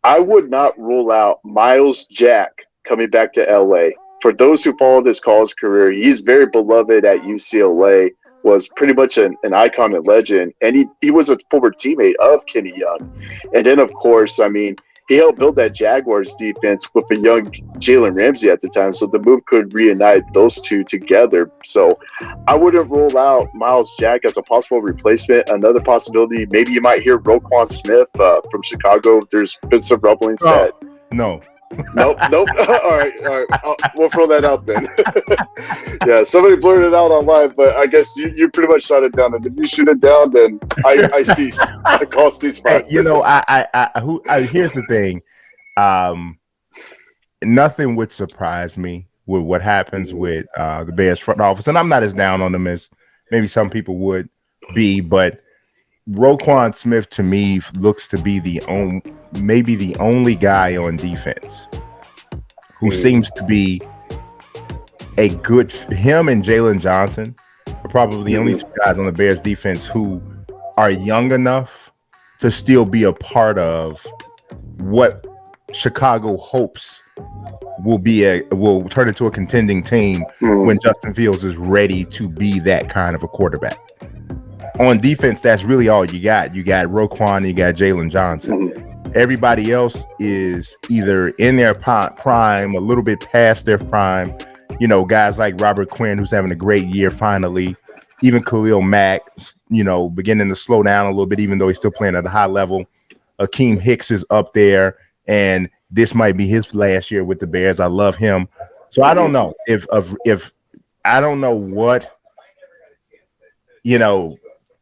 I would not rule out Myles Jack coming back to LA. For those who followed his college career, he's very beloved at UCLA, was pretty much an icon and legend, and he was a former teammate of Kenny Young. And then, of course, I mean, he helped build that Jaguars defense with a young Jalen Ramsey at the time, so the move could reunite those two together. So I wouldn't rule out Myles Jack as a possible replacement. Another possibility, maybe you might hear Roquan Smith from Chicago. There's been some rumblings that. No. Nope. all right. We'll throw that out then. Yeah, somebody blurted it out online, but I guess you pretty much shot it down. And if you shoot it down, then I cease. I call ceasefire. Hey, here's the thing. Nothing would surprise me with what happens with the Bears front office, and I'm not as down on them as maybe some people would be, but Roquan Smith to me looks to be maybe the only guy on defense who seems to be him and Jalen Johnson are probably the only two guys on the Bears defense who are young enough to still be a part of what Chicago hopes will turn into a contending team when Justin Fields is ready to be that kind of a quarterback. On defense, that's really all you got. You got Roquan, you got Jalen Johnson. Everybody else is either in their prime, a little bit past their prime. You know, guys like Robert Quinn, who's having a great year finally. Even Khalil Mack, beginning to slow down a little bit, even though he's still playing at a high level. Akeem Hicks is up there, and this might be his last year with the Bears. I love him. So I don't know if I don't know what,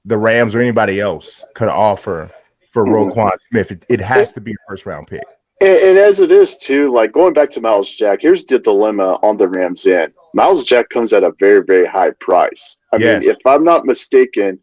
the Rams or anybody else could offer for Roquan Smith. It has to be a first-round pick. And as it is, too, like going back to Myles Jack, here's the dilemma on the Rams' end. Myles Jack comes at a very, very high price. I mean, if I'm not mistaken,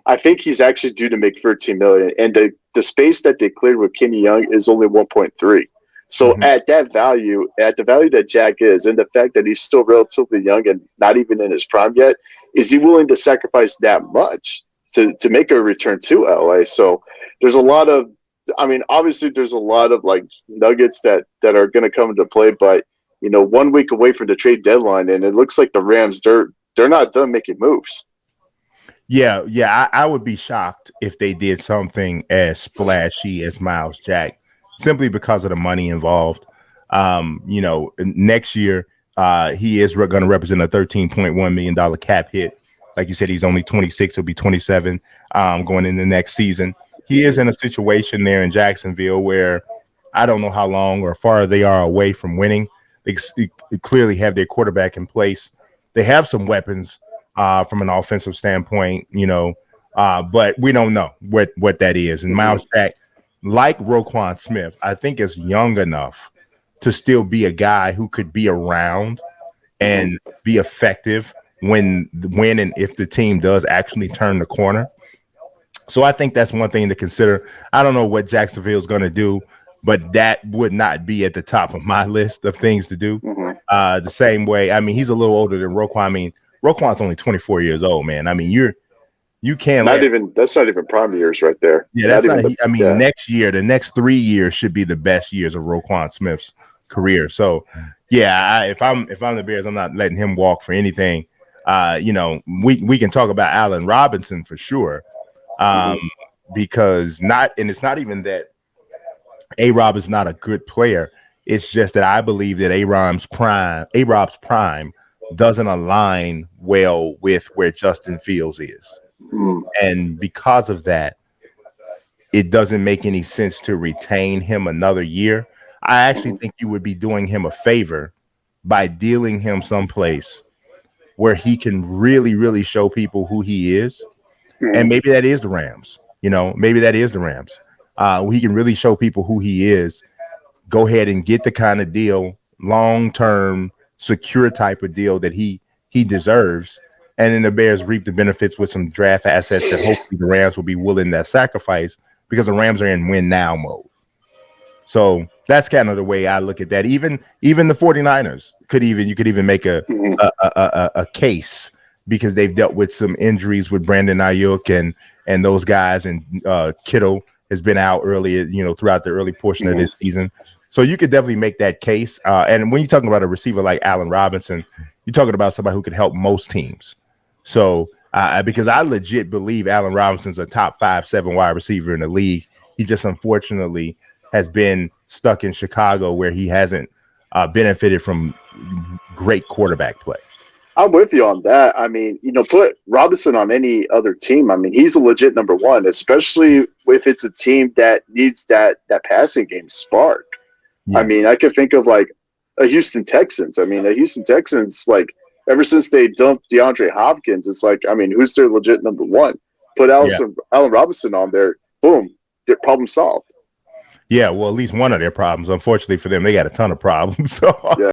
I think he's actually due to make $13 million, and the space that they cleared with Kenny Young is only 1.3. So at the value that Jack is, and the fact that he's still relatively young and not even in his prime yet, is he willing to sacrifice that much to make a return to LA? So there's a lot of, obviously there's a lot of like nuggets that are going to come into play, but 1 week away from the trade deadline, and it looks like the Rams, they're not done making moves. Yeah. I would be shocked if they did something as splashy as Myles Jack, simply because of the money involved. Next year, he is going to represent a $13.1 million cap hit. Like you said, he's only 26. He'll be 27 going into next season. He is in a situation there in Jacksonville where I don't know how long or far they are away from winning. They clearly have their quarterback in place. They have some weapons from an offensive standpoint, but we don't know what that is. And Myles Jack, like Roquan Smith, I think is young enough to still be a guy who could be around and be effective when and if the team does actually turn the corner. So I think that's one thing to consider. I don't know what Jacksonville is going to do, but that would not be at the top of my list of things to do. The same way, he's a little older than Roquan. Roquan's only 24 years old, man. You can't that's not even prime years right there. Yeah, next year, the next 3 years should be the best years of Roquan Smith's career. So, if I'm the Bears, I'm not letting him walk for anything. We can talk about Allen Robinson for sure, because it's not even that A-Rob is not a good player. It's just that I believe that A-Rob's prime doesn't align well with where Justin Fields is. And because of that, it doesn't make any sense to retain him another year. I actually think you would be doing him a favor by dealing him someplace where he can really, really show people who he is. And maybe that is the Rams. Maybe that is the Rams. He can really show people who he is. Go ahead and get the kind of deal, long-term, secure type of deal that he deserves. And then the Bears reap the benefits with some draft assets that hopefully the Rams will be willing to sacrifice, because the Rams are in win now mode. So that's kind of the way I look at that. Even the 49ers you could even make a case because they've dealt with some injuries with Brandon Ayuk and those guys, and Kittle has been out early, throughout the early portion of this season. So you could definitely make that case. And when you're talking about a receiver like Allen Robinson, you're talking about somebody who could help most teams. So because I legit believe Allen Robinson's a top 5-7 wide receiver in the league. He just unfortunately has been stuck in Chicago where he hasn't benefited from great quarterback play. I'm with you on that. I mean, put Robinson on any other team. I mean, he's a legit number one, especially if it's a team that needs that passing game spark. Yeah. I mean, I could think of like a Houston Texans. I mean, the Houston Texans, like ever since they dumped DeAndre Hopkins, it's like, I mean, who's their legit number one? Put Allen Robinson on there, boom, their problem solved. Yeah, well, at least one of their problems. Unfortunately for them, they got a ton of problems. So. Yeah.